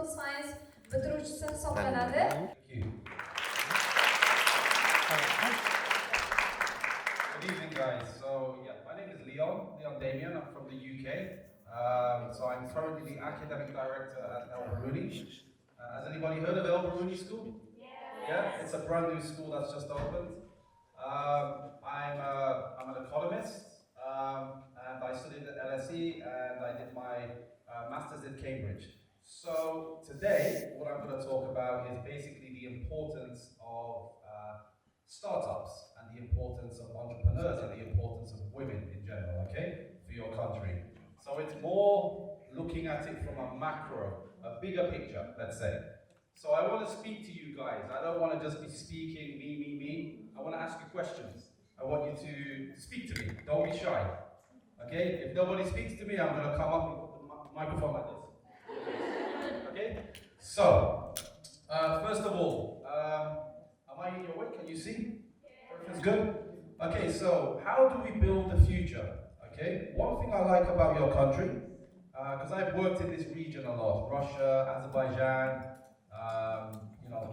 science bitiruvchisi hisoblanadi. Good evening, guys. So, yeah, my name is Leon Damien. I'm from the UK. So I'm currently the academic director at El Baruni. Has anybody heard of El Baruni School? Yeah, it's a brand new school that's just opened. I'm an economist, and I studied at LSE, and I did my master's at Cambridge. So today, what I'm going to talk about is basically the importance of startups and the importance of entrepreneurs and the importance of women in general, okay, for your country. So it's more looking at it from a macro, a bigger picture, let's say. So I want to speak to you guys. I don't want to just be speaking me. I want to ask you questions. I want you to speak to me. Don't be shy. Okay? If nobody speaks to me, I'm going to come up and put the microphone like this. Okay? So, first of all, am I in your way? Can you see? Everything's good? Okay, so how do we build the future? Okay? One thing I like about your country, because I've worked in this region a lot, Russia, Azerbaijan,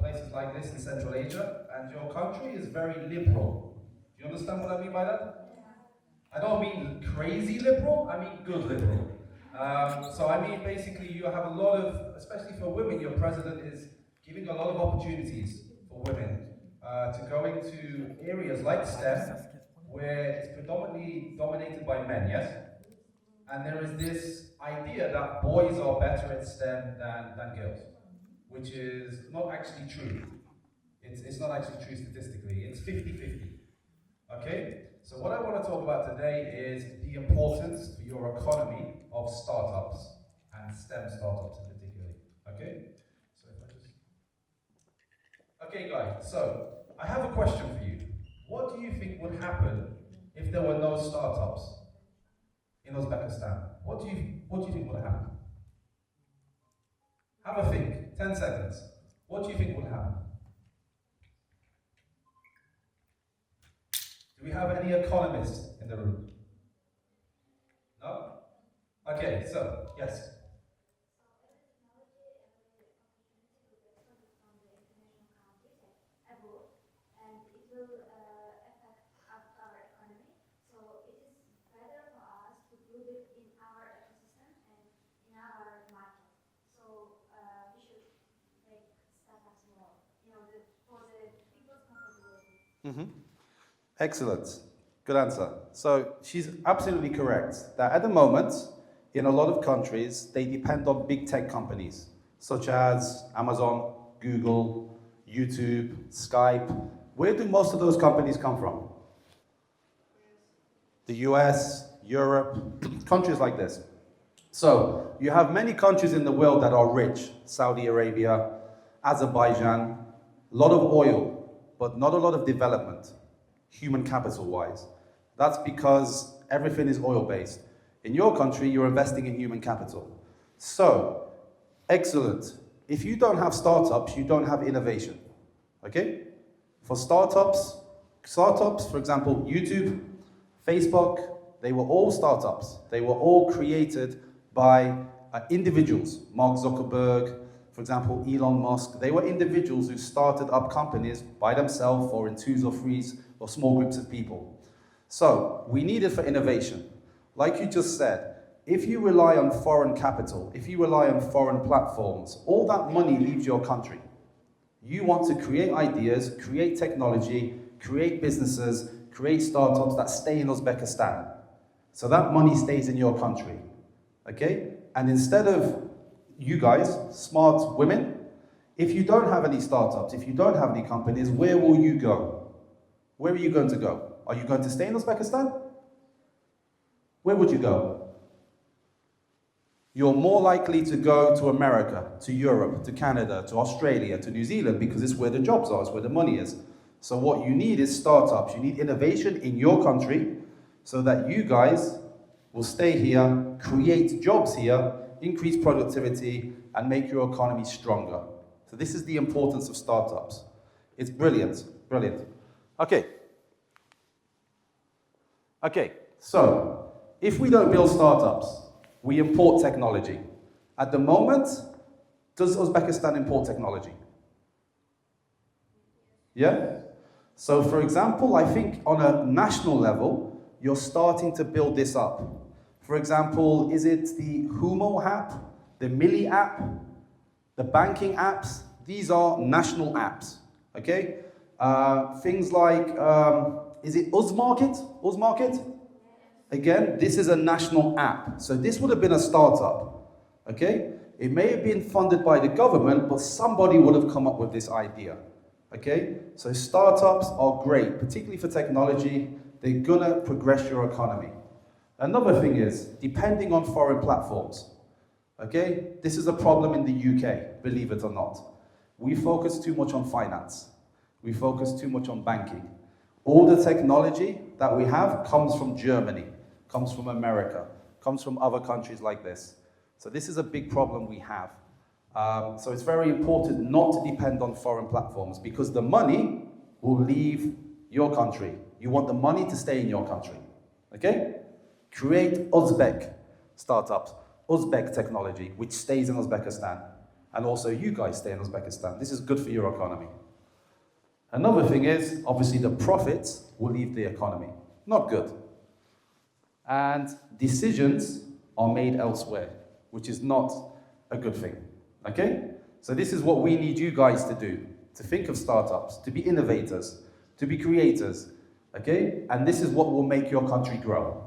places like this in Central Asia, and your country is very liberal. Do you understand what I mean by that? I don't mean crazy liberal, I mean good liberal. So I mean basically you have a lot of, especially for women, your president is giving a lot of opportunities for women to go into areas like STEM, where it's predominantly dominated by men, yes? And there is this idea that boys are better at STEM than girls, which is not actually true. It's not actually true statistically. It's 50-50. Okay? So what I want to talk about today is the importance for your economy of startups and STEM startups in particular. Okay? So if I just... Okay, guys. So I have a question for you. What do you think would happen if there were no startups in Uzbekistan? What do you think would happen? Have a think. 10 seconds. What do you think would happen? Do we have any economists in the room? No? Okay, so, yes. Excellent. Good answer. So she's absolutely correct that at the moment, in a lot of countries, they depend on big tech companies, such as Amazon, Google, YouTube, Skype. Where do most of those companies come from? The US, Europe, countries like this. So you have many countries in the world that are rich, Saudi Arabia, Azerbaijan, a lot of oil, but not a lot of development, human capital-wise. That's because everything is oil-based. In your country, you're investing in human capital. So, excellent. If you don't have startups, you don't have innovation, okay? For startups, for example, YouTube, Facebook, they were all startups. They were all created by individuals. Mark Zuckerberg, for example, Elon Musk, they were individuals who started up companies by themselves or in twos or threes or small groups of people. So, we need it for innovation. Like you just said, if you rely on foreign capital, if you rely on foreign platforms, all that money leaves your country. You want to create ideas, create technology, create businesses, create startups that stay in Uzbekistan. So that money stays in your country, okay? And instead of you guys, smart women, if you don't have any startups, if you don't have any companies, where will you go? Where are you going to go? Are you going to stay in Uzbekistan? Where would you go? You're more likely to go to America, to Europe, to Canada, to Australia, to New Zealand, because it's where the jobs are, it's where the money is. So what you need is startups. You need innovation in your country so that you guys will stay here, create jobs here, increase productivity, and make your economy stronger. So this is the importance of startups. It's brilliant, brilliant. Okay, so if we don't build startups, we import technology. At the moment, Does Uzbekistan import technology? Yeah? So for example, I think on a national level, you're starting to build this up. For example, is it the Humo app, the Mili app, the banking apps? These are national apps, okay? Things like, is it Uzmarket? Uzmarket? Again, this is a national app. So this would have been a startup, okay? It may have been funded by the government, but somebody would have come up with this idea, okay? So startups are great, particularly for technology. They're gonna progress your economy. Another thing is, depending on foreign platforms, okay? This is a problem in the UK, believe it or not. We focus too much on finance. We focus too much on banking. All the technology that we have comes from Germany, comes from America, comes from other countries like this. So this is a big problem we have. So it's very important not to depend on foreign platforms because the money will leave your country. You want the money to stay in your country, okay? Create Uzbek startups, Uzbek technology, which stays in Uzbekistan. And also you guys stay in Uzbekistan. This is good for your economy. Another thing is, obviously the profits will leave the economy. Not good. And decisions are made elsewhere, which is not a good thing, okay? So this is what we need you guys to do, to think of startups, to be innovators, to be creators, okay? And this is what will make your country grow.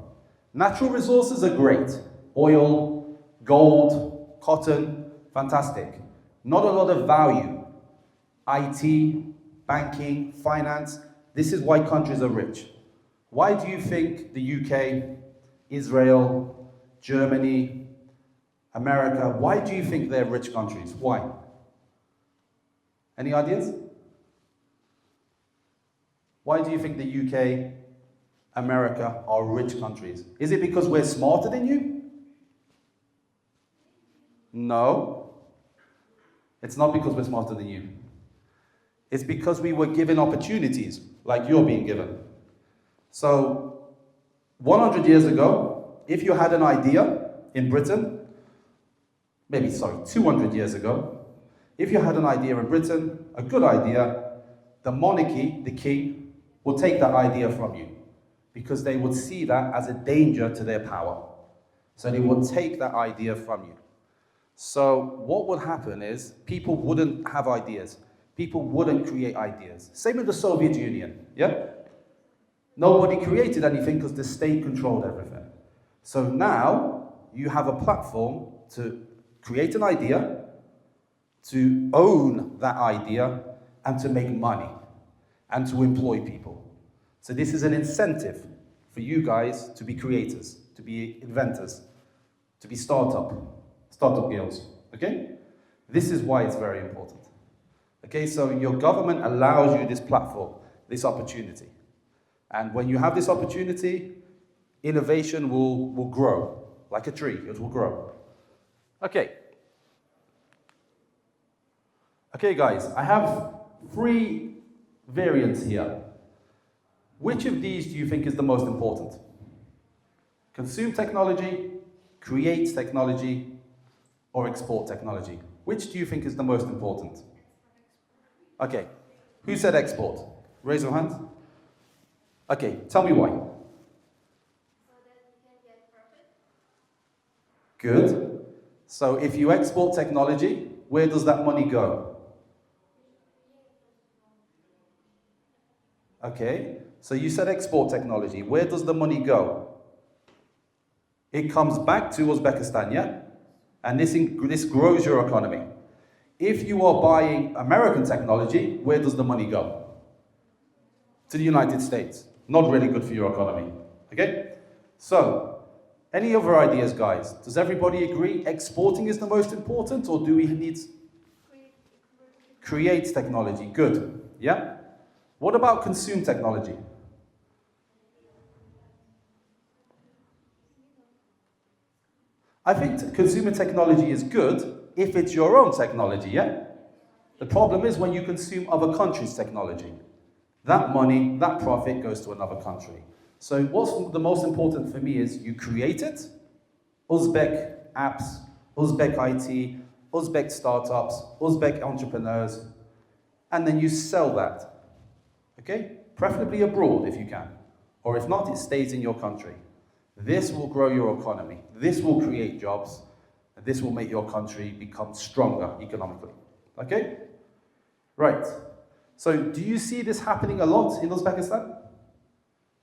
Natural resources are great. Oil, gold, cotton, fantastic. Not a lot of value. IT, banking, finance, this is why countries are rich. Why do you think the UK, Israel, Germany, America, why do you think they're rich countries? Why? Any ideas? Why do you think the UK, America are rich countries? Is it because we're smarter than you? No. It's not because we're smarter than you. It's because we were given opportunities like you're being given. So, 100 years ago, if you had an idea in Britain, 200 years ago, if you had an idea in Britain, a good idea, the monarchy, the king, will take that idea from you because they would see that as a danger to their power. So they would take that idea from you. So what would happen is people wouldn't have ideas. People wouldn't create ideas. Same in the Soviet Union, yeah? Nobody created anything because the state controlled everything. So now you have a platform to create an idea, to own that idea, and to make money, and to employ people. So this is an incentive for you guys to be creators, to be inventors, to be startup girls, okay? This is why it's very important. Okay, so your government allows you this platform, this opportunity. And when you have this opportunity, innovation will grow, like a tree, it will grow. Okay. Okay, guys, I have 3 variants here. Which of these do you think is the most important? Consume technology, create technology, or export technology? Which do you think is the most important? Okay, who said export? Raise your hand. Okay, tell me why. So that you can get profit. Good. So if you export technology, where does that money go? Okay, so you said export technology. Where does the money go? It comes back to Uzbekistan, yeah? And this grows your economy. If you are buying American technology, where does the money go? To the United States. Not really good for your economy. Okay? So, any other ideas, guys? Does everybody agree exporting is the most important, or do we need create technology? Good. Yeah? What about consume technology? I think consumer technology is good if it's your own technology, yeah? The problem is when you consume other countries' technology. That money, that profit goes to another country. So what's the most important for me is you create it, Uzbek apps, Uzbek IT, Uzbek startups, Uzbek entrepreneurs, and then you sell that, okay? Preferably abroad if you can, or if not, it stays in your country. This will grow your economy. This will create jobs, and this will make your country become stronger economically, okay? Right, so do you see this happening a lot in Uzbekistan?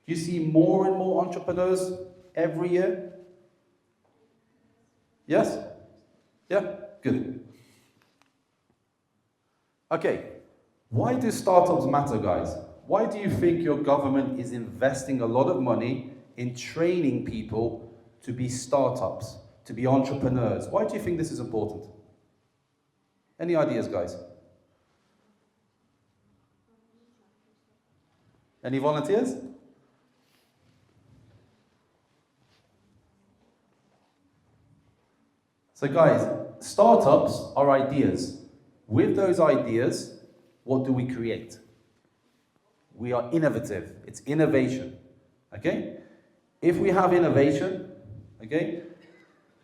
Do you see more and more entrepreneurs every year? Yes? Yeah? Good. Okay, why do startups matter, guys? Why do you think your government is investing a lot of money in training people to be startups, to be entrepreneurs? Why do you think this is important? Any ideas, guys? Any volunteers? So guys, startups are ideas. With those ideas, what do we create? We are innovative. It's innovation. Okay? If we have innovation, okay,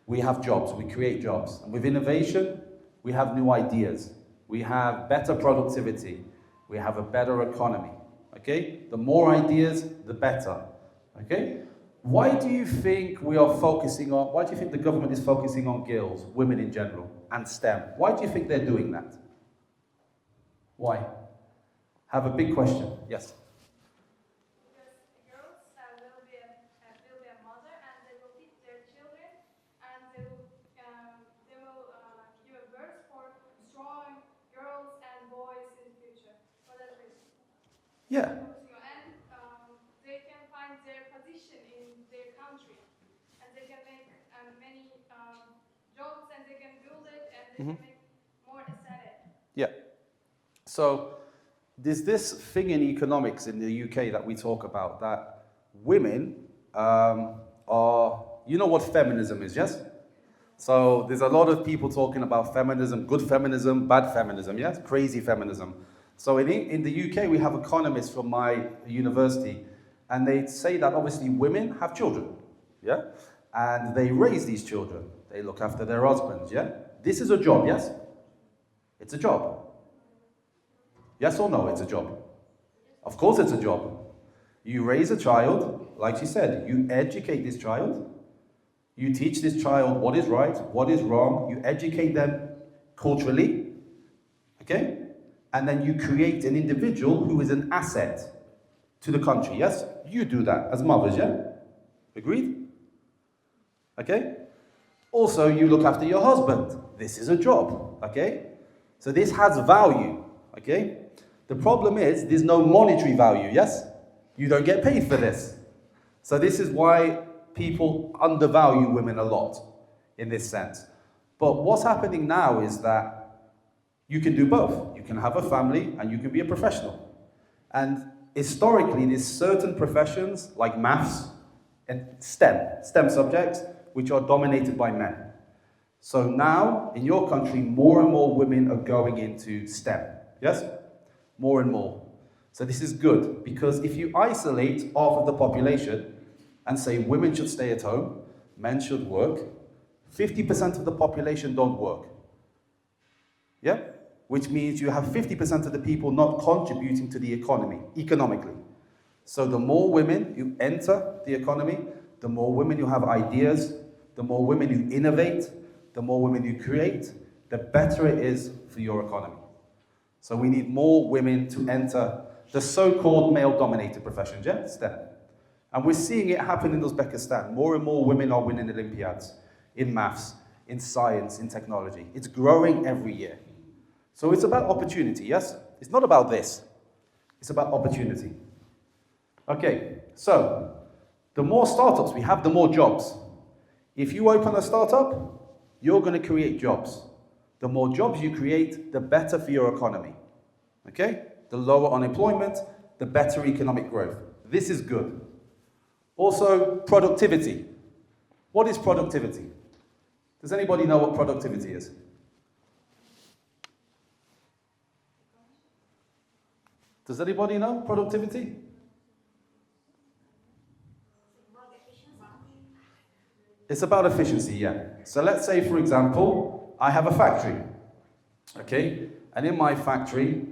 we have jobs. We create jobs. And with innovation, we have new ideas. We have better productivity. We have a better economy. Okay? The more ideas, the better. Okay? Why do you think we are focusing on, why do you think the government is focusing on girls, women in general, and STEM? Why do you think they're doing that? Why? Have a big question. Yes? Because girls will be a mother and they will teach their children and they will give a birth for strong girls and boys in the future. For that reason. Yeah. And they can find their position in their country and they can make many jobs and they can build it and they can make more asset. Yeah. So there's this thing in economics in the UK that we talk about, that women are, you know what feminism is, yes? So there's a lot of people talking about feminism, good feminism, bad feminism, yes? Crazy feminism. So in the UK, we have economists from my university, and they say that obviously women have children, yeah? And they raise these children. They look after their husbands, yeah? This is a job, yes? It's a job. Yes or no, it's a job? Of course it's a job. You raise a child, like she said, you educate this child, you teach this child what is right, what is wrong, you educate them culturally, okay? And then you create an individual who is an asset to the country, yes? You do that as mothers, yeah? Agreed? Okay? Also, you look after your husband. This is a job, okay? So this has value, okay? The problem is, there's no monetary value, yes? You don't get paid for this. So this is why people undervalue women a lot, in this sense. But what's happening now is that you can do both. You can have a family and you can be a professional. And historically, there's certain professions, like maths and STEM subjects, which are dominated by men. So now, in your country, more and more women are going into STEM, yes? More and more. So this is good, because if you isolate half of the population and say women should stay at home, men should work, 50% of the population don't work. Yeah? Which means you have 50% of the people not contributing to the economy, economically. So the more women you enter the economy, the more women you have ideas, the more women you innovate, the more women you create, the better it is for your economy. So we need more women to enter the so-called male-dominated professions, yeah? STEM. And we're seeing it happen in Uzbekistan. More and more women are winning Olympiads in maths, in science, in technology. It's growing every year. So it's about opportunity, yes? It's not about this. It's about opportunity. Okay, so the more startups we have, the more jobs. If you open a startup, you're going to create jobs. The more jobs you create, the better for your economy. Okay? The lower unemployment, the better economic growth. This is good. Also, productivity. What is productivity? Does anybody know what productivity is? Does anybody know productivity? It's about efficiency, yeah. So let's say, for example, I have a factory, okay? And in my factory,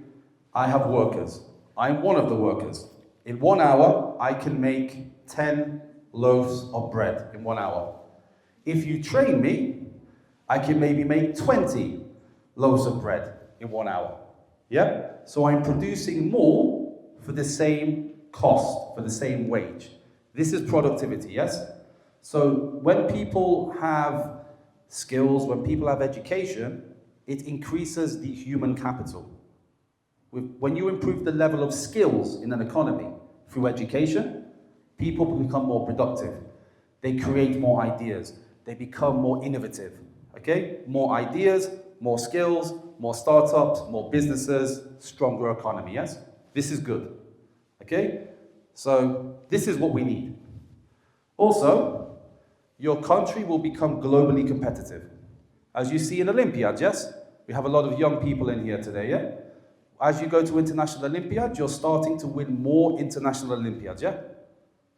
I have workers. I'm one of the workers. In 1 hour, I can make 10 loaves of bread in 1 hour. If you train me, I can maybe make 20 loaves of bread in 1 hour. Yeah? So I'm producing more for the same cost, for the same wage. This is productivity, yes? So when people have skills, when people have education, it increases the human capital. When you improve the level of skills in an economy through education, people become more productive. They create more ideas. They become more innovative. Okay? More ideas, more skills, more startups, more businesses, stronger economy, yes? This is good. Okay? So this is what we need. Also, your country will become globally competitive. As you see in Olympiads, yes? We have a lot of young people in here today, yeah? As you go to international Olympiads, you're starting to win more international Olympiads, yeah?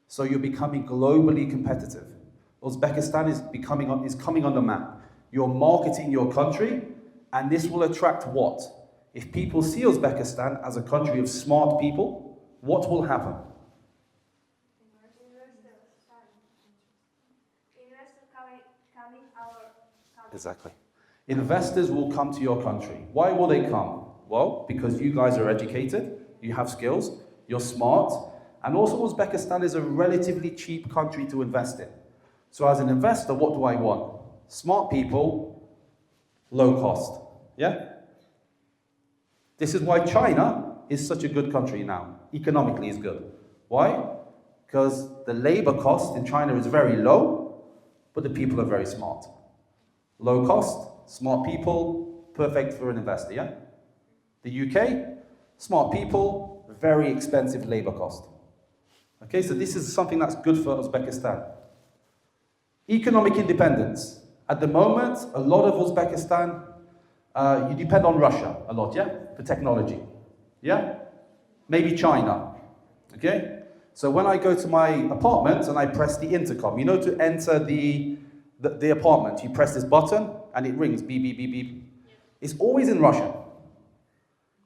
So you're becoming globally competitive. Uzbekistan is coming on the map. You're marketing your country, and this will attract what? If people see Uzbekistan as a country of smart people, what will happen? Exactly. Investors will come to your country. Why will they come? Well, because you guys are educated, you have skills, you're smart, and also Uzbekistan is a relatively cheap country to invest in. So as an investor, what do I want? Smart people, low cost. Yeah? This is why China is such a good country now. Economically is good. Why? Because the labor cost in China is very low, but the people are very smart. Low cost, smart people, perfect for an investor, yeah? The UK, smart people, very expensive labor cost. Okay, so this is something that's good for Uzbekistan. Economic independence. At the moment, a lot of Uzbekistan, you depend on Russia a lot, yeah? For technology, yeah? Maybe China, okay? So when I go to my apartment and I press the intercom, you know, to enter the apartment, you press this button and it rings, beep, beep, beep, beep. It's always in Russian.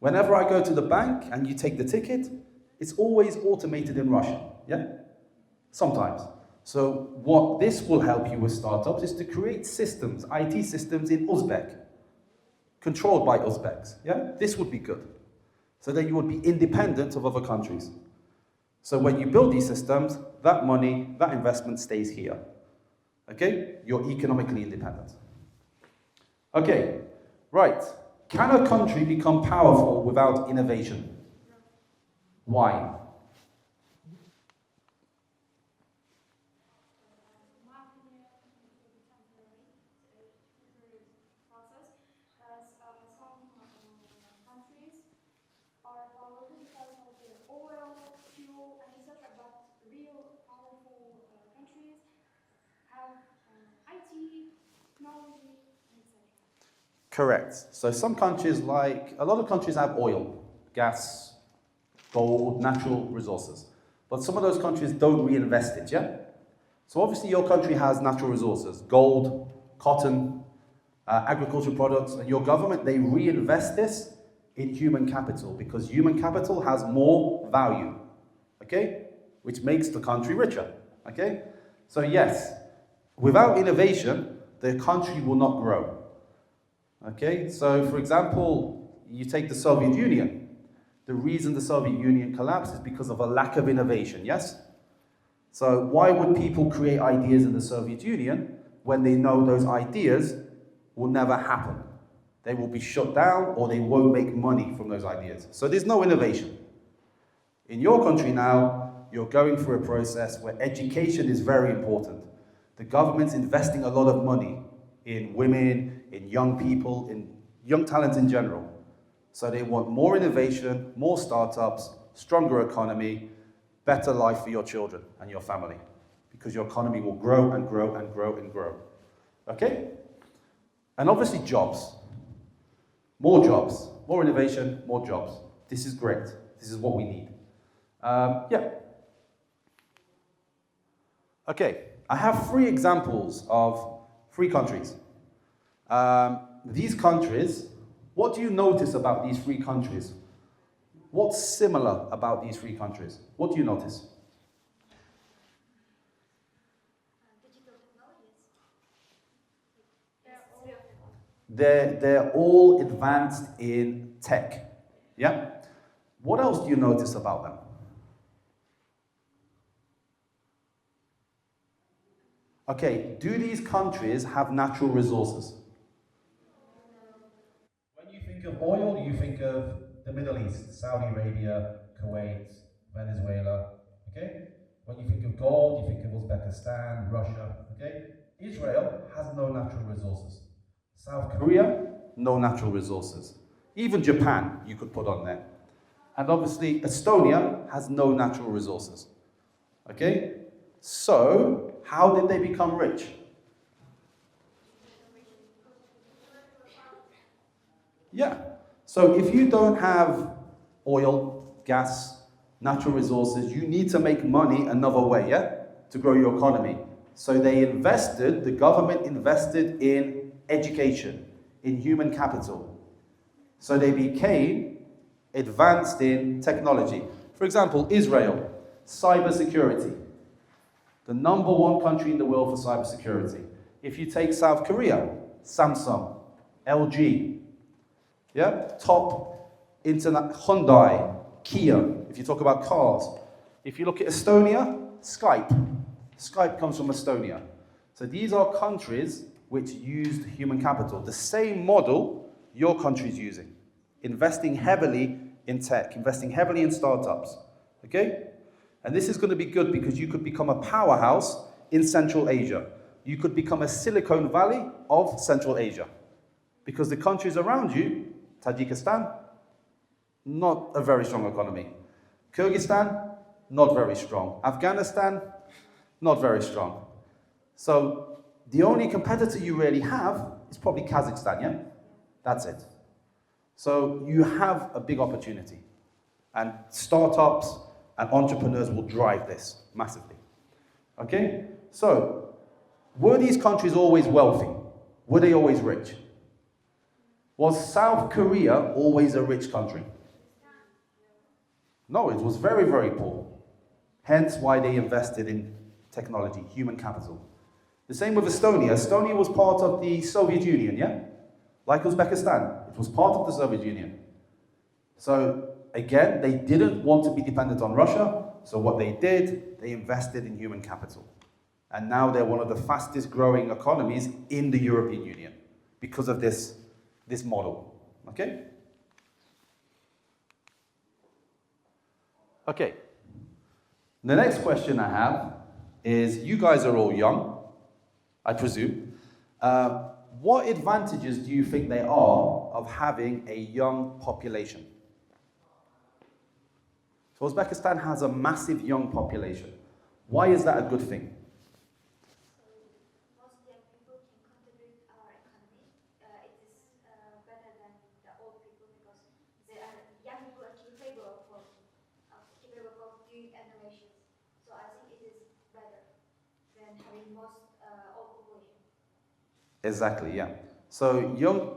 Whenever I go to the bank and you take the ticket, it's always automated in Russian, yeah? Sometimes. So what this will help you with startups is to create systems, IT systems in Uzbek, controlled by Uzbeks, yeah? This would be good. So that you would be independent of other countries. So when you build these systems, that money, that investment stays here. Okay? You're economically independent. Okay, right. Can a country become powerful without innovation? Why? Correct. So some countries, like a lot of countries, have oil, gas, gold, natural resources. But some of those countries don't reinvest it, yeah? So obviously your country has natural resources, gold, cotton, agricultural products, and your government, they reinvest this in human capital because human capital has more value, okay? Which makes the country richer, okay? So yes, without innovation, the country will not grow. Okay, so for example, you take the Soviet Union. The reason the Soviet Union collapsed is because of a lack of innovation, yes? So why would people create ideas in the Soviet Union when they know those ideas will never happen? They will be shut down or they won't make money from those ideas. So there's no innovation. In your country now, you're going through a process where education is very important. The government's investing a lot of money in women, in young people, in young talent in general. So they want more innovation, more startups, stronger economy, better life for your children and your family. Because your economy will grow and grow and grow and grow. Okay? And obviously jobs. More innovation, more jobs. This is great. This is what we need. Yeah. Okay, I have 3 examples of 3 countries. these countries, what do you notice about these three countries? What's similar about these three countries? What do you notice? Digital technologies. They're all advanced in tech. Yeah? What else do you notice about them? Okay, do these countries have natural resources? When you think of oil, you think of the Middle East, Saudi Arabia, Kuwait, Venezuela, okay? When you think of gold, you think of Uzbekistan, Russia, okay? Israel has no natural resources. South Korea, no natural resources. Even Japan, you could put on there. And obviously, Estonia has no natural resources. Okay? So, how did they become rich? Yeah. So, if you don't have oil, gas, natural resources, you need to make money another way, yeah? To grow your economy. So, the government invested in education, in human capital. So, they became advanced in technology. For example, Israel, cybersecurity. The number one country in the world for cybersecurity. If you take South Korea, Samsung, LG, yeah, top internet, Hyundai, Kia, if you talk about cars. If you look at Estonia, Skype. Skype comes from Estonia. So these are countries which used human capital. The same model your country is using. Investing heavily in tech, investing heavily in startups. Okay? And this is going to be good because you could become a powerhouse in Central Asia. You could become a Silicon Valley of Central Asia. Because the countries around you, Tajikistan, not a very strong economy. Kyrgyzstan, not very strong. Afghanistan, not very strong. So the only competitor you really have is probably Kazakhstan, yeah? That's it. So you have a big opportunity. And startups and entrepreneurs will drive this massively. Okay? So, were these countries always wealthy? Were they always rich? Was South Korea always a rich country? No, it was very, very poor. Hence why they invested in technology, human capital. The same with Estonia. Estonia was part of the Soviet Union, yeah? Like Uzbekistan, it was part of the Soviet Union. So, again, they didn't want to be dependent on Russia, so what they did, they invested in human capital. And now they're one of the fastest growing economies in the European Union because of this model. Okay? Okay. The next question I have is, you guys are all young, I presume. What advantages do you think there are of having a young population? So Uzbekistan has a massive young population. Why is that a good thing? Most young people can contribute our economy. It is better than the old people because young people actually capable of doing innovations. So I think it is better than having most old population. Exactly, yeah. So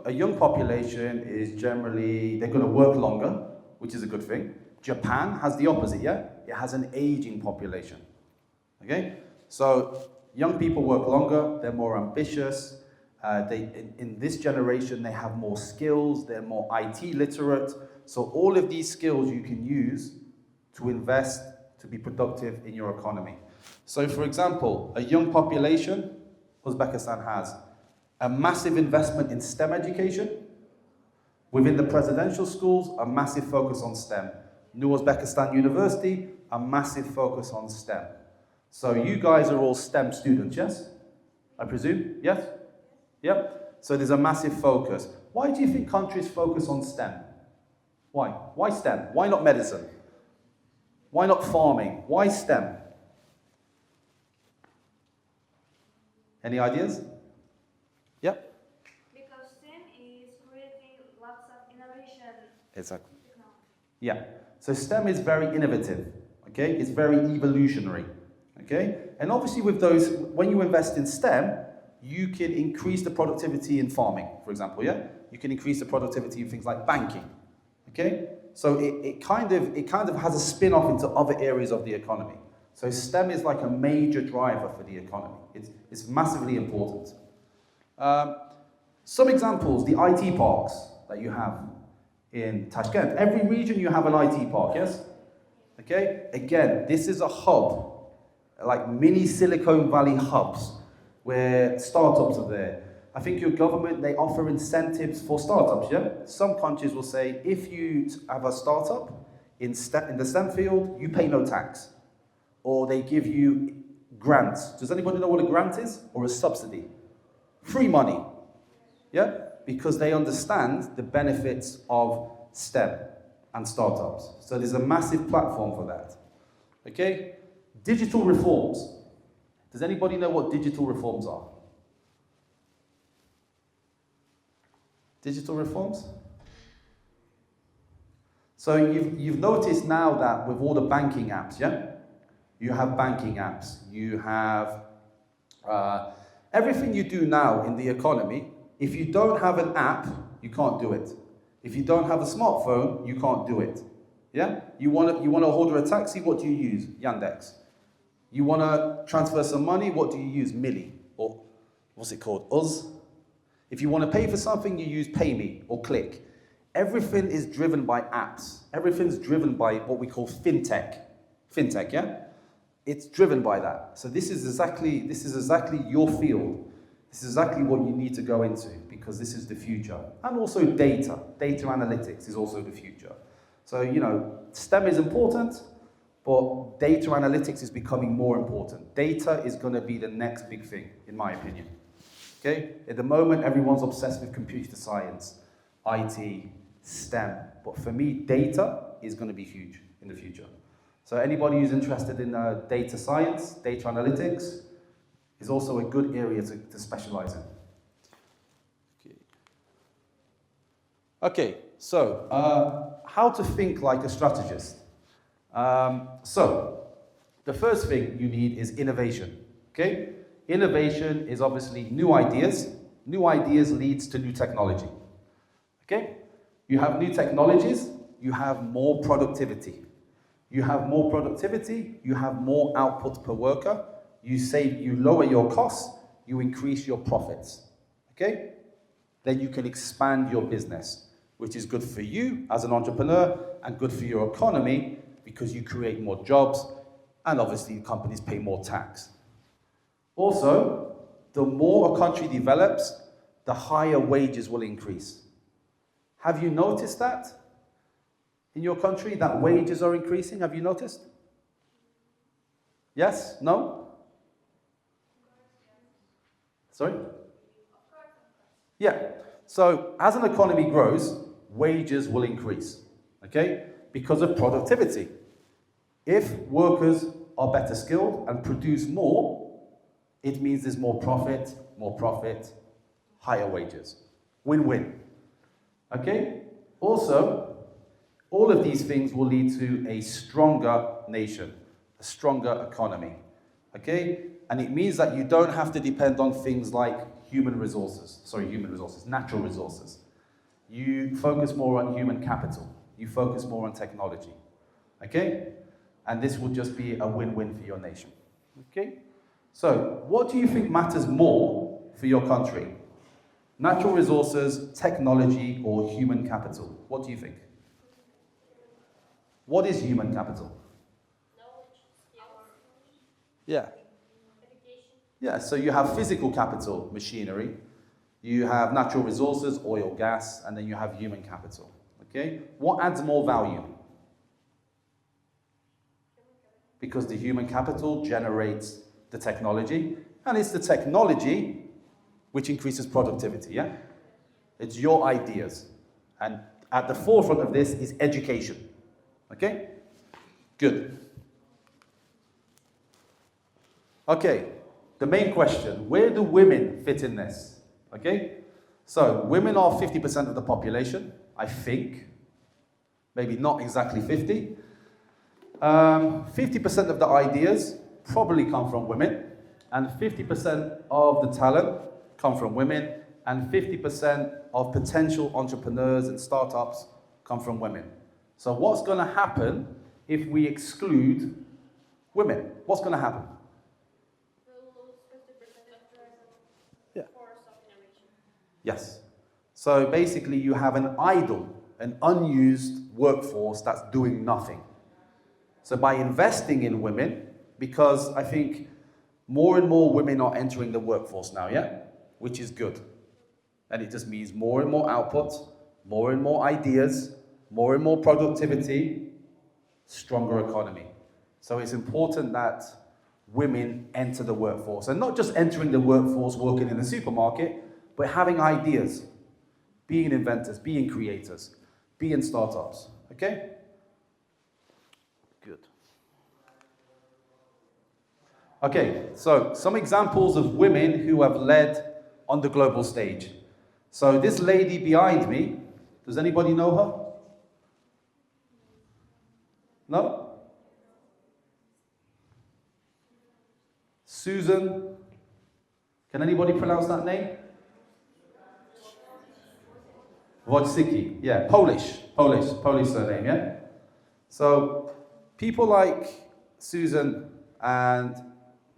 a young population is generally, they're going to work longer, which is a good thing. Japan has the opposite, yeah? It has an aging population. Okay? So young people work longer, they're more ambitious. In this generation, they have more skills, they're more IT literate. So all of these skills you can use to invest, to be productive in your economy. So for example, a young population, Uzbekistan has a massive investment in STEM education. Within the presidential schools, a massive focus on STEM. New Uzbekistan University, a massive focus on STEM. So you guys are all STEM students, yes? I presume? Yes? Yep. So there's a massive focus. Why do you think countries focus on STEM? Why? Why STEM? Why not medicine? Why not farming? Why STEM? Any ideas? Yep. Because STEM is creating lots of innovation. Exactly. Technology. Yeah. So STEM is very innovative, okay? It's very evolutionary, okay? And obviously with those, when you invest in STEM, You can increase the productivity in farming, for example, yeah? You can increase the productivity in things like banking, okay? So it kind of has a spin-off into other areas of the economy. So STEM is like a major driver for the economy. It's massively important. Some examples, the IT parks that you have in Tashkent. Every region you have an IT park, yes? Okay? Again, this is a hub, like mini Silicon Valley hubs, where startups are there. I think your government, they offer incentives for startups, yeah? Some countries will say, if you have a startup in the STEM field, you pay no tax. Or they give you grants. Does anybody know what a grant is? Or a subsidy? Free money, yeah? Because they understand the benefits of STEM and startups. So there's a massive platform for that, okay? Digital reforms. Does anybody know what digital reforms are? Digital reforms? So you've noticed now that with all the banking apps, yeah? You have banking apps, you have everything you do now in the economy. If you don't have an app, you can't do it. If you don't have a smartphone, you can't do it. Yeah? You want to order a taxi, what do you use? Yandex. You want to transfer some money, what do you use? Milli. Or what's it called? Uz. If you want to pay for something, you use PayMe or Click. Everything is driven by apps. Everything's driven by what we call fintech. Fintech, yeah? It's driven by that. So this is exactly your field. This is exactly what you need to go into, because this is the future. And also data. Data analytics is also the future. So, you know, STEM is important, but data analytics is becoming more important. Data is going to be the next big thing, in my opinion. Okay? At the moment, everyone's obsessed with computer science, IT, STEM. But for me, data is going to be huge in the future. So anybody who's interested in data science, data analytics, is also a good area to specialize in. Okay, so how to think like a strategist. So the first thing you need is innovation, okay? Innovation is obviously new ideas. New ideas leads to new technology, okay? You have new technologies, you have more productivity. You have more productivity, you have more output per worker, you lower your costs, you increase your profits, okay? Then you can expand your business, which is good for you as an entrepreneur and good for your economy because you create more jobs and obviously companies pay more tax. Also, the more a country develops, the higher wages will increase. Have you noticed that? In your country, that wages are increasing, have you noticed? Yes? No? Sorry? Yeah. So, as an economy grows, wages will increase, okay? Because of productivity. If workers are better skilled and produce more, it means there's more profit, higher wages. Win-win. Okay? Also, all of these things will lead to a stronger nation, a stronger economy, okay? And it means that you don't have to depend on things like natural resources. You focus more on human capital. You focus more on technology, okay? And this will just be a win-win for your nation, okay? So, what do you think matters more for your country? Natural resources, technology, or human capital? What do you think? What is human capital? Knowledge, skills, Yeah. education. Yeah, so you have physical capital, machinery, you have natural resources, oil, gas, and then you have human capital, okay? What adds more value? Because the human capital generates the technology, and it's the technology which increases productivity, yeah? It's your ideas. And at the forefront of this is education. Okay? Good. Okay, the main question, where do women fit in this? Okay? So, women are 50% of the population, I think. Maybe not exactly 50. 50% of the ideas probably come from women. and 50% of the talent come from women, and 50% of potential entrepreneurs and startups come from women. So what's going to happen if we exclude women? What's going to happen? We'll lose 50% of tourism Yeah. for stock innovation. Yes. So basically you have an idle, an unused workforce that's doing nothing. So by investing in women, because I think more and more women are entering the workforce now, yeah? Which is good. And it just means more and more output, more and more ideas, more and more productivity, stronger economy. So it's important that women enter the workforce. And not just entering the workforce, working in the supermarket, but having ideas, being inventors, being creators, being startups. Okay? Good. Okay, so some examples of women who have led on the global stage. So this lady behind me, does anybody know her? No? Susan, can anybody pronounce that name? Wojcicki, yeah, Polish surname, yeah? So people like Susan and,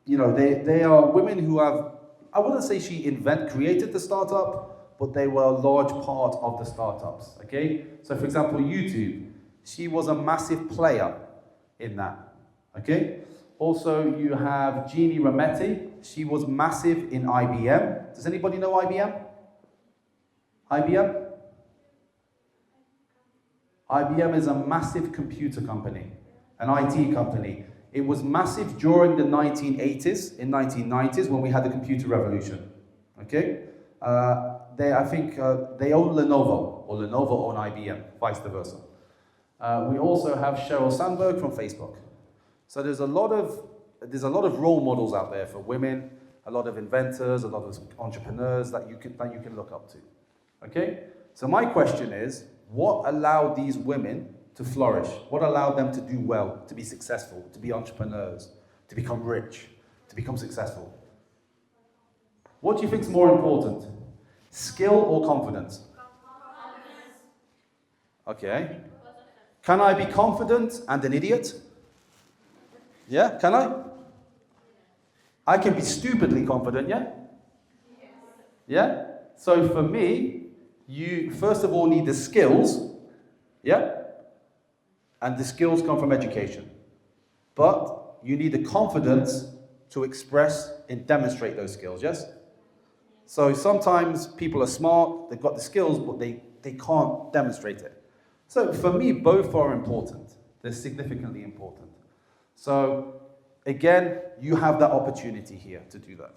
you know, they are women who have, I wouldn't say she created the startup, but they were a large part of the startups, okay? So for example, YouTube, she was a massive player in that, okay? Also, you have Jeannie Rametti. She was massive in IBM. Does anybody know IBM? IBM? IBM is a massive computer company, an IT company. It was massive during the 1980s, in 1990s, when we had the computer revolution, okay? I think they own Lenovo, or Lenovo own IBM, vice versa. We also have Sheryl Sandberg from Facebook. So there's a lot of role models out there for women, a lot of inventors, a lot of entrepreneurs that you can look up to. Okay? So my question is, what allowed these women to flourish? What allowed them to do well, to be successful, to be entrepreneurs, to become rich, to become successful? What do you think is more important? Skill or confidence? Confidence. Okay. Can I be confident and an idiot? Yeah, can I? I can be stupidly confident, yeah? Yeah? So for me, you first of all need the skills, yeah? And the skills come from education. But you need the confidence to express and demonstrate those skills, yes? So sometimes people are smart, they've got the skills, but they can't demonstrate it. So for me, both are important. They're significantly important. So again, you have that opportunity here to do that.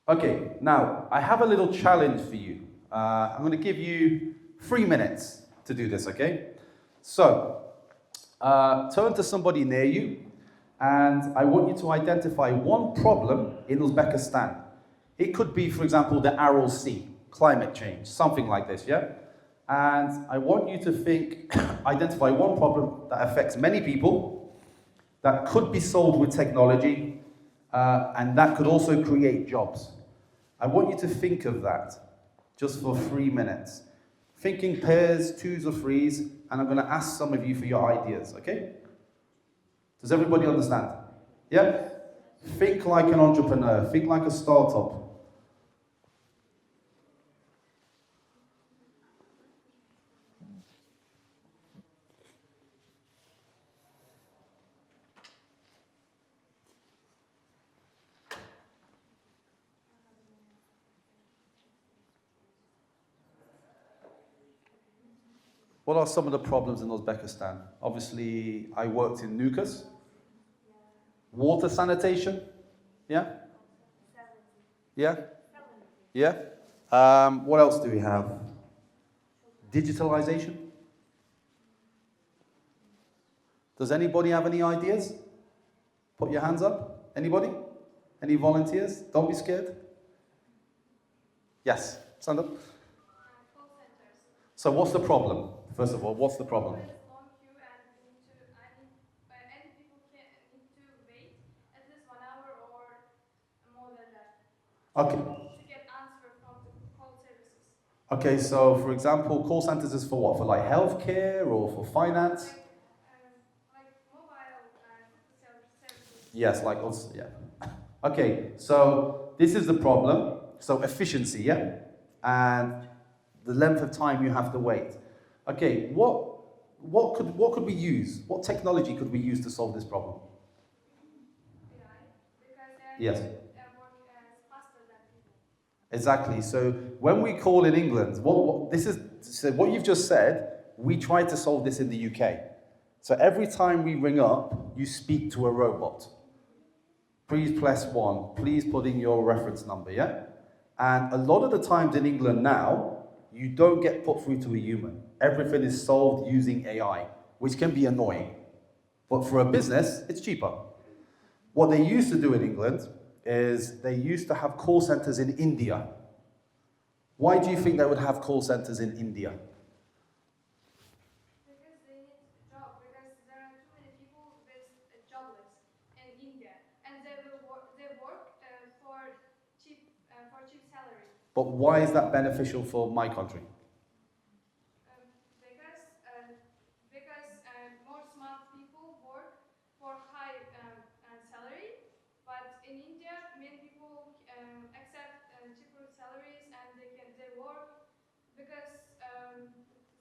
Okay, now I have a little challenge for you. I'm going to give you 3 minutes to do this, okay? So turn to somebody near you, and I want you to identify one problem in Uzbekistan. It could be, for example, the Aral Sea, climate change, something like this, yeah? And I want you to identify one problem that affects many people, that could be solved with technology, and that could also create jobs. I want you to think of that just for 3 minutes. Think in pairs, twos or threes, and I'm going to ask some of you for your ideas, okay? Does everybody understand? Yeah? Think like an entrepreneur, think like a startup. What are some of the problems in Uzbekistan? Obviously, I worked in Nukas. Water sanitation? Yeah? Yeah? Yeah? What else do we have? Digitalization? Does anybody have any ideas? Put your hands up. Anybody? Any volunteers? Don't be scared. Yes, stand up. Call centers. So what's the problem? First of all, what's the problem? There's long queue and and people need to wait at least 1 Okay. to get answer from the call services. Okay, so for example, call centers is for what? For like healthcare or for finance? Like mobile services. Yes, like us, yeah. Okay, so this is the problem. So efficiency, yeah? And the length of time you have to wait. Okay, what could we use? What technology could we use to solve this problem? AI, because AI Yes. work faster than people. Exactly. So when we call in England, what you've just said, we try to solve this in the UK. So every time we ring up, you speak to a robot. Please press 1. Please put in your reference number, yeah? And a lot of the times in England now, you don't get put through to a human. Everything is solved using AI, which can be annoying. But for a business, it's cheaper. What they used to do in England is they used to have call centers in India. Why do you think they would have call centers in India? Because they need a job, because there are too many people that's jobless in India, and they work for cheap salary. But why is that beneficial for my country? Because more smart people work for high salary, but in India, many people accept cheaper salaries and they work because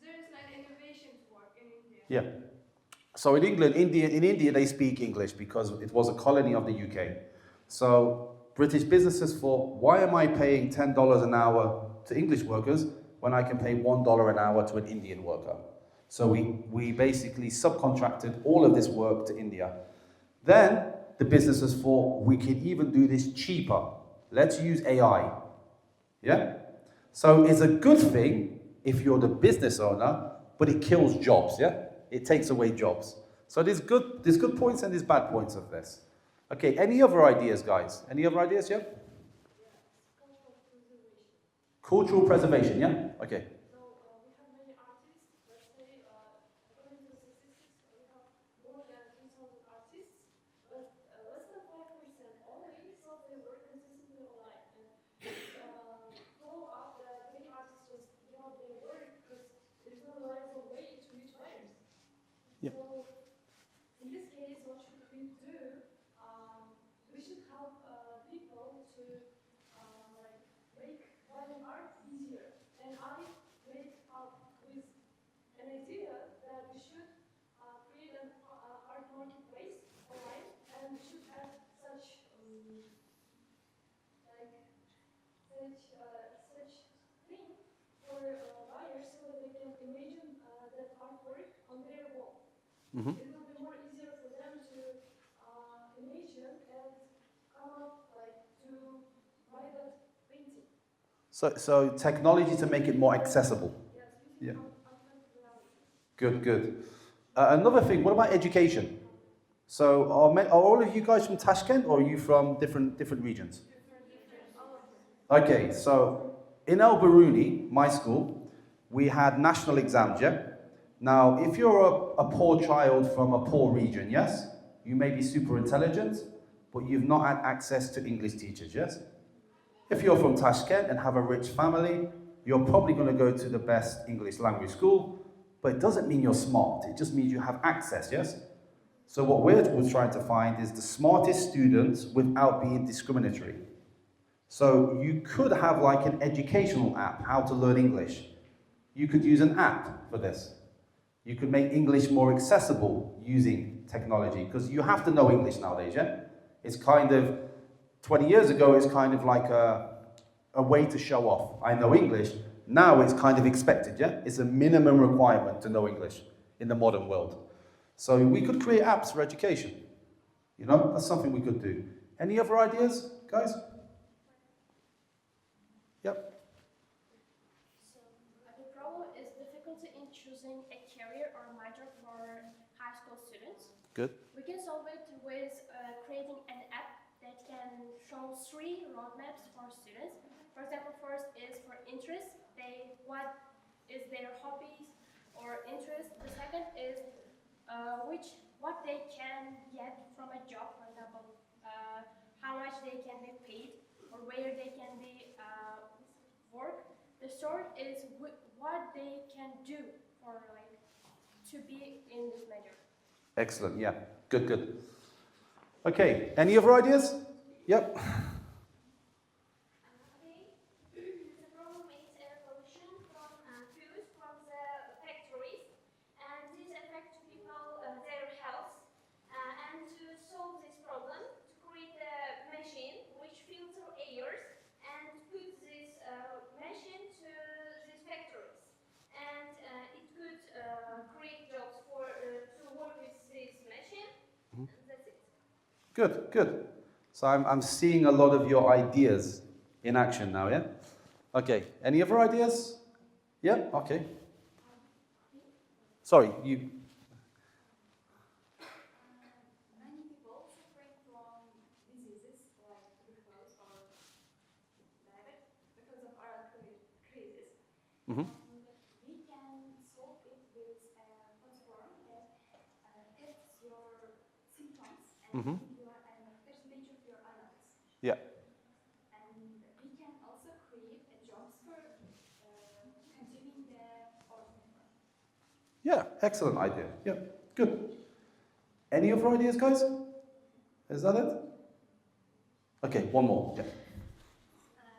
there is no innovation to work in India. Yeah. So in India they speak English because it was a colony of the UK. So British businesses thought, why am I paying $10 an hour to English workers when I can pay $1 an hour to an Indian worker? So we basically subcontracted all of this work to India. Then the businesses thought, we can even do this cheaper. Let's use AI. Yeah? So it's a good thing if you're the business owner, but it kills jobs, yeah? It takes away jobs. So there's good points and there's bad points of this. Okay, any other ideas, guys? Any other ideas, yeah? Cultural preservation, yeah? Okay. So we have many artists. Let's say, according to the statistics, we have more than 3,000 artists, but less than 5% only solve their work consistently online. And follow up that many artists just give up their work because there's no reliable way to reach buyers. Yep. So in this case, what should we do? We should help people to like make buying art easier. And I made up with an idea that we should create an art marketplace online, and we should have such such thing for buyers so that they can imagine that artwork on their wall. Mm-hmm. It will be more easier for them to imagine and come up to buy that painting. So technology to make it more accessible. Yes, Yeah. using augmented reality. Good. Another thing, what about education? So are all of you guys from Tashkent or are you from different regions? Okay, so in El Biruni, my school, we had national exams, yeah? Now, if you're a poor child from a poor region, yes? You may be super intelligent, but you've not had access to English teachers, yes? If you're from Tashkent and have a rich family, you're probably going to go to the best English language school, but it doesn't mean you're smart. It just means you have access, yes? So what we're trying to find is the smartest students without being discriminatory. So you could have like an educational app, how to learn English. You could use an app for this. You could make English more accessible using technology, because you have to know English nowadays, yeah? It's kind of, 20 years ago, it's kind of like a way to show off. I know English. Now it's kind of expected, yeah? It's a minimum requirement to know English in the modern world. So we could create apps for education. You know, that's something we could do. Any other ideas, guys? Yep. So the problem is difficulty in choosing a career or major for high school students. Good. We can solve it with creating an app that can show 3 roadmaps for students. For example, first is for interest. What is their hobbies or interest. The second is what they can get from a job. For example, how much they can be paid. or where they can be work. The short is what they can do for like to be in this major. Excellent, yeah. Good, good. Okay, any other ideas? Yep. The problem is air pollution from fuels from the factories, and this affects people their health. And to solve this problem, to create a machine which filter airs and put this machine to these factories, and it could create jobs for to work with this machine. And that's it. Good, good. So I'm seeing a lot of your ideas in action now, yeah? Okay, any other ideas? Yeah, okay. Sorry, you... Many people suffering from diseases like tuberculosis or diabetes because of our crisis. Mhm. We can solve it with a platform that tests your symptoms and Mhm. give you a percentage of your analysis. Yeah. And we can also create a jobs for consuming the organ. Yeah, excellent idea. Yeah, good. Any other ideas, guys? Is that it? Okay, one more. Yeah.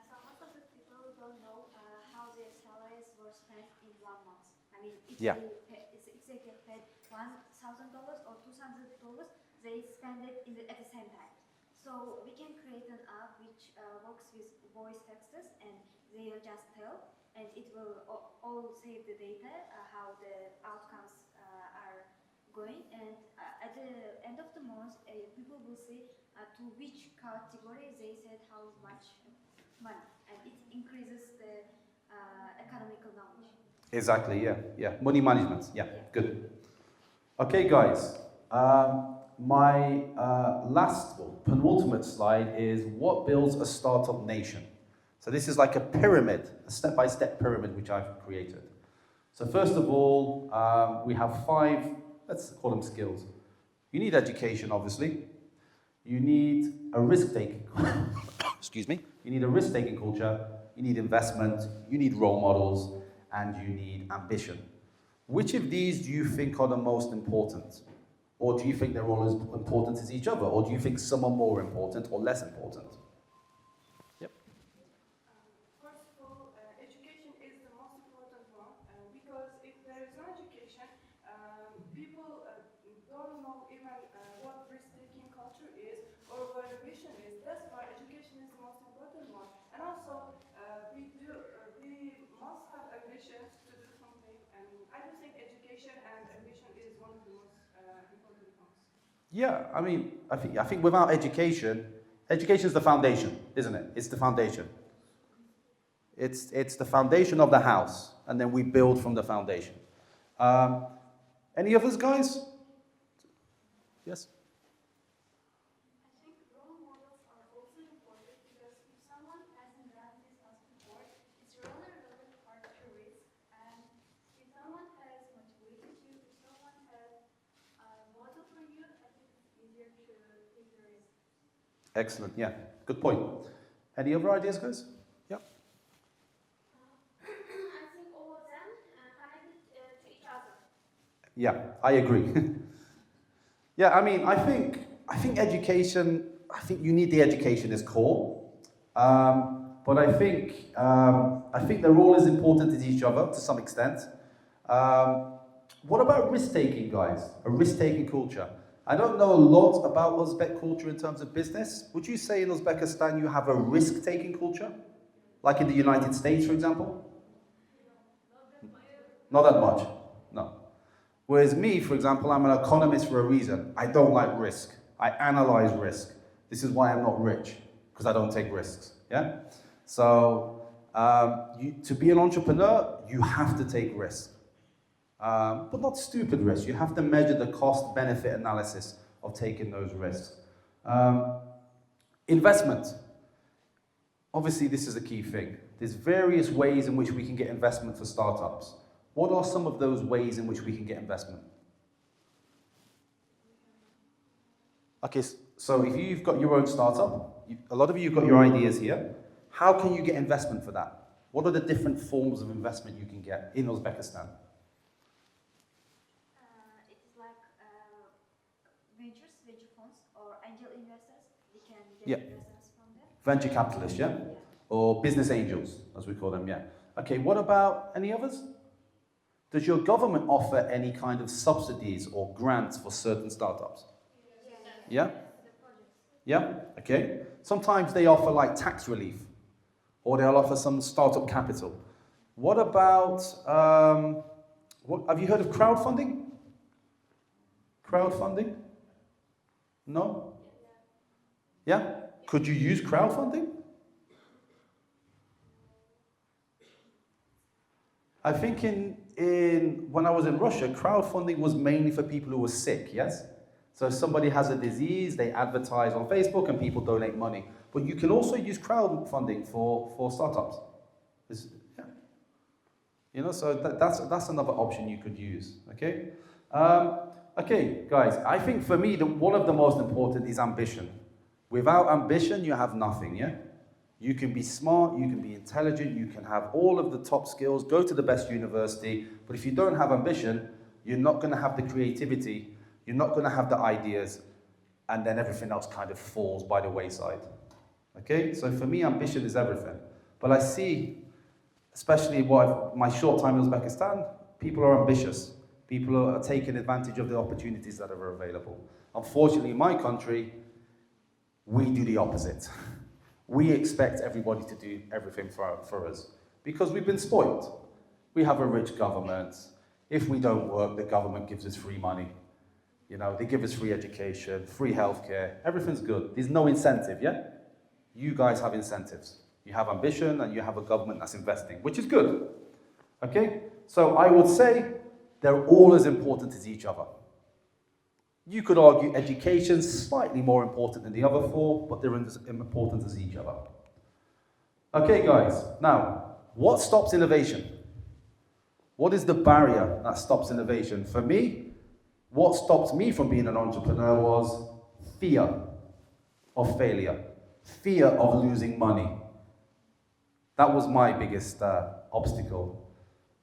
So most of the people don't know how their salaries were spent in 1 month. I mean, if Yeah. they get paid $1,000 or $200, they spend it at the same time. So we can create an app which works with voice texts, and they will just tell, and it will all save the data, how the outcomes are going, and at the end of the month, people will see to which category they said how much money, and it increases the economical knowledge. Exactly, yeah, yeah. Money management, yeah, good. Okay, guys. My last, or penultimate slide is what builds a startup nation. So this is like a pyramid, a step-by-step pyramid which I've created. So first of all, we have 5, let's call them skills. You need education, obviously. You need a risk-taking, excuse me. You need a risk-taking culture. You need investment. You need role models, and you need ambition. Which of these do you think are the most important? Or do you think they're all as important as each other? Or do you think some are more important or less important? Yep. First of all, education is the most important one because if there is no education, people don't know even what risk-taking culture is or what ambition is. That's why education is the most important one. And also, we must have ambitions to do something. And I do think education and ambition is one of the most important ones. Yeah, I mean, I think without education, education is the foundation, isn't it? It's the foundation. It's the foundation of the house, and then we build from the foundation. Any others, guys? Yes? I think role models are also important because if someone hasn't done this before, it's really, really hard to risk. And if someone has motivated you, if someone has a model for you, I think it's easier to take the risk. Excellent, yeah. Good point. Any other ideas, guys? Yep. I think all of them connected to each other. Yeah, I agree. Yeah, I mean, I think education, I think you need the education as core. But I think they're all as important as each other to some extent. What about risk-taking, guys? A risk-taking culture. I don't know a lot about Uzbek culture in terms of business. Would you say in Uzbekistan you have a risk-taking culture? Like in the United States, for example? Not that much, no. Whereas me, for example, I'm an economist for a reason. I don't like risk. I analyze risk. This is why I'm not rich, because I don't take risks, yeah? So, to be an entrepreneur, you have to take risks. But not stupid risks. You have to measure the cost-benefit analysis of taking those risks. Investment. Obviously, this is a key thing. There's various ways in which we can get investment for startups. What are some of those ways in which we can get investment? Okay, so if you've got your own startup, a lot of you have got your ideas here. How can you get investment for that? What are the different forms of investment you can get in Uzbekistan? It is like venture funds or angel investors. We can get Yeah. investments from them. Venture capitalists, yeah? Or business angels, as we call them, yeah. Okay, what about any others? Does your government offer any kind of subsidies or grants for certain startups? Yeah? The projects. Yeah? Okay. Sometimes they offer like tax relief, or they'll offer some startup capital. What about, have you heard of crowdfunding? Crowdfunding? No? Yeah? Could you use crowdfunding? I think when I was in Russia, crowdfunding was mainly for people who were sick, yes? So if somebody has a disease, they advertise on Facebook and people donate money. But you can also use crowdfunding for startups. Yeah. You know, so that's another option you could use, okay? Okay, guys, I think for me, one of the most important is ambition. Without ambition, you have nothing, yeah? You can be smart, you can be intelligent, you can have all of the top skills, go to the best university, but if you don't have ambition, you're not going to have the creativity, you're not going to have the ideas, and then everything else kind of falls by the wayside. Okay? So for me, ambition is everything. But I see, especially my short time in Uzbekistan, people are ambitious. People are taking advantage of the opportunities that are available. Unfortunately, in my country, we do the opposite. We expect everybody to do everything for us because we've been spoiled. We have a rich government. If we don't work, the government gives us free money. You know, they give us free education, free healthcare. Everything's good. There's no incentive, yeah? You guys have incentives. You have ambition and you have a government that's investing, which is good. Okay? So I would say they're all as important as each other. You could argue education's slightly more important than the other four, but they're as important as each other. Okay, guys. Now, what stops innovation? What is the barrier that stops innovation? For me, what stopped me from being an entrepreneur was fear of failure, fear of losing money. That was my biggest obstacle.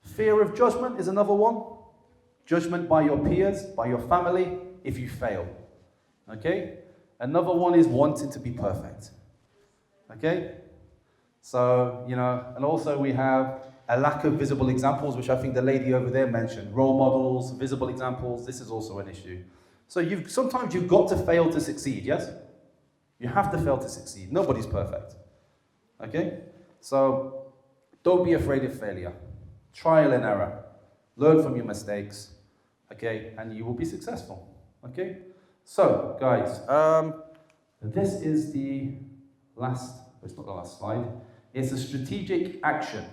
Fear of judgment is another one. Judgment by your peers, by your family, if you fail. Okay? Another one is wanting to be perfect. Okay? So, you know, and also we have a lack of visible examples, which I think the lady over there mentioned. Role models, visible examples, this is also an issue. So sometimes you've got to fail to succeed, yes? You have to fail to succeed. Nobody's perfect. Okay? So, don't be afraid of failure. Trial and error. Learn from your mistakes. Okay? And you will be successful. Okay? So, guys, this is the last, it's not the last slide. It's a strategic action,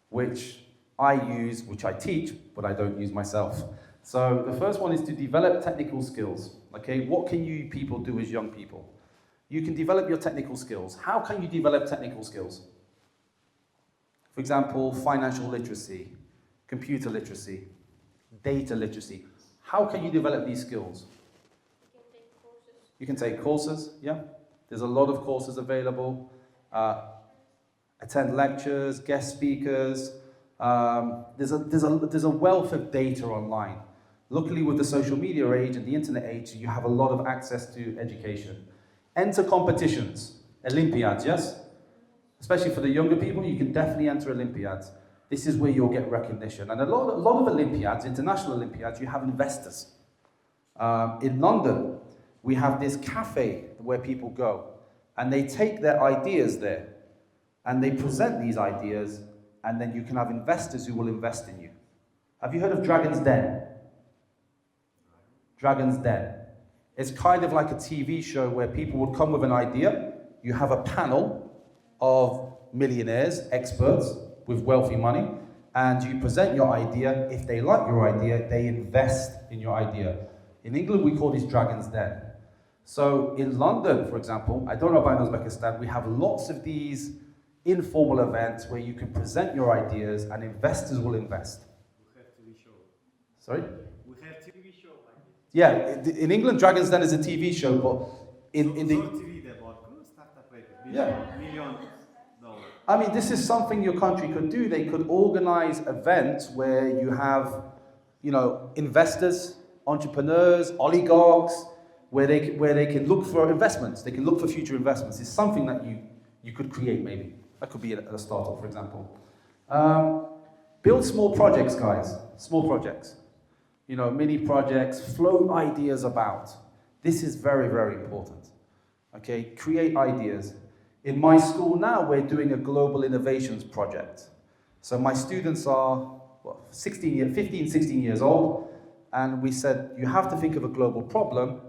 which I use, which I teach, but I don't use myself. So the first one is to develop technical skills. Okay, what can you people do as young people? You can develop your technical skills. How can you develop technical skills? For example, financial literacy, computer literacy, data literacy. How can you develop these skills? You can take courses, yeah. There's a lot of courses available. Attend lectures, guest speakers. There's a wealth of data online. Luckily, with the social media age and the internet age, you have a lot of access to education. Enter competitions, Olympiads, yes? Especially for the younger people, you can definitely enter Olympiads. This is where you'll get recognition. And a lot of Olympiads, international Olympiads, you have investors. In London, we have this cafe where people go, and they take their ideas there, and they present these ideas, and then you can have investors who will invest in you. Have you heard of Dragon's Den? Dragon's Den. It's kind of like a TV show where people would come with an idea. You have a panel of millionaires, experts with wealthy money, and you present your idea. If they like your idea, they invest in your idea. In England, we call this Dragon's Den. So in London, for example, I don't know about Uzbekistan, we have lots of these informal events where you can present your ideas and investors will invest. We have TV show. Sorry? We have TV show like Yeah, in England, Dragon's Den is a TV show, but in the... Yeah. I mean, this is something your country could do. They could organize events where you have, you know, investors, entrepreneurs, oligarchs, where they can look for investments. They can look for future investments. It's something that you could create, maybe. That could be a startup, for example. Build small projects, guys. Small projects. You know, mini projects. Float ideas about. This is very, very important. Okay? Create ideas. In my school now, we're doing a global innovations project. So my students are 15, 16 years old, and we said, you have to think of a global problem,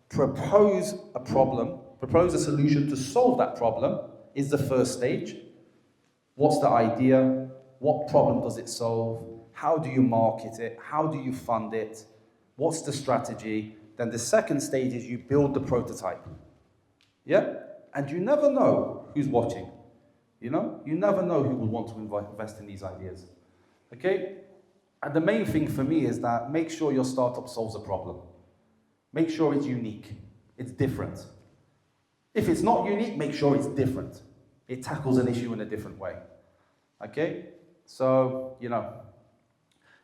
propose a solution to solve that problem is the first stage. What's the idea? What problem does it solve? How do you market it? How do you fund it? What's the strategy? Then the second stage is you build the prototype. Yeah? And you never know who's watching. You know? You never know who will want to invest in these ideas. Okay? And the main thing for me is that make sure your startup solves a problem. Make sure it's unique. It's different. If it's not unique, make sure it's different. It tackles an issue in a different way. Okay? So, you know.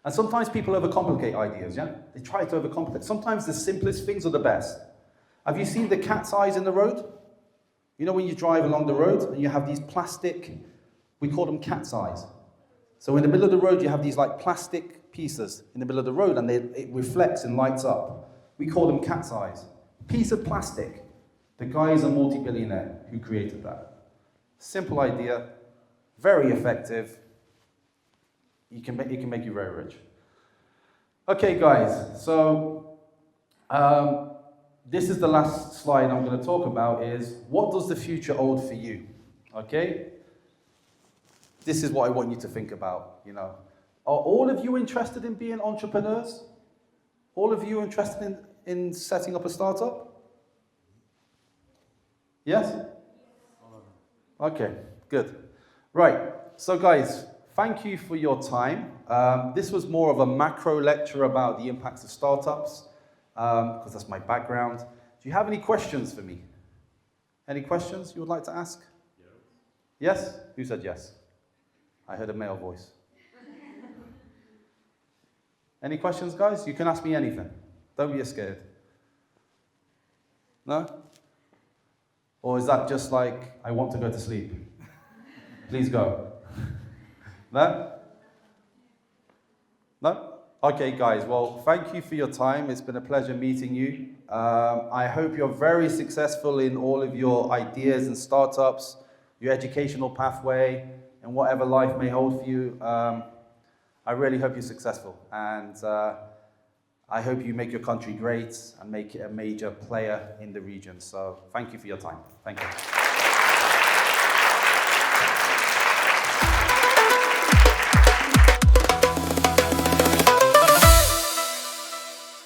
And sometimes people overcomplicate ideas, yeah? They try to overcomplicate. Sometimes the simplest things are the best. Have you seen the cat's eyes in the road? You know when you drive along the road and you have these plastic, we call them cat's eyes. So in the middle of the road you have these like plastic pieces in the middle of the road and it reflects and lights up. We call them cat's eyes. Piece of plastic. The guy is a multi-billionaire who created that. Simple idea, very effective. It can make you very rich. Okay guys, so this is the last slide I'm going to talk about is, what does the future hold for you? Okay? This is what I want you to think about, you know. Are all of you interested in being entrepreneurs? All of you interested in setting up a startup? Yes? Okay, good. Right, so guys, thank you for your time. This was more of a macro lecture about the impacts of startups. Because that's my background. Do you have any questions for me? Any questions you would like to ask? Yes. Yes? Who said yes? I heard a male voice. Any questions, guys? You can ask me anything. Don't be scared. No? Or is that just like, I want to go to sleep? Please go. No? No? Okay, guys, well, thank you for your time. It's been a pleasure meeting you. I hope you're very successful in all of your ideas and startups, your educational pathway, and whatever life may hold for you. I really hope you're successful. And I hope you make your country great and make it a major player in the region. So thank you for your time. Thank you.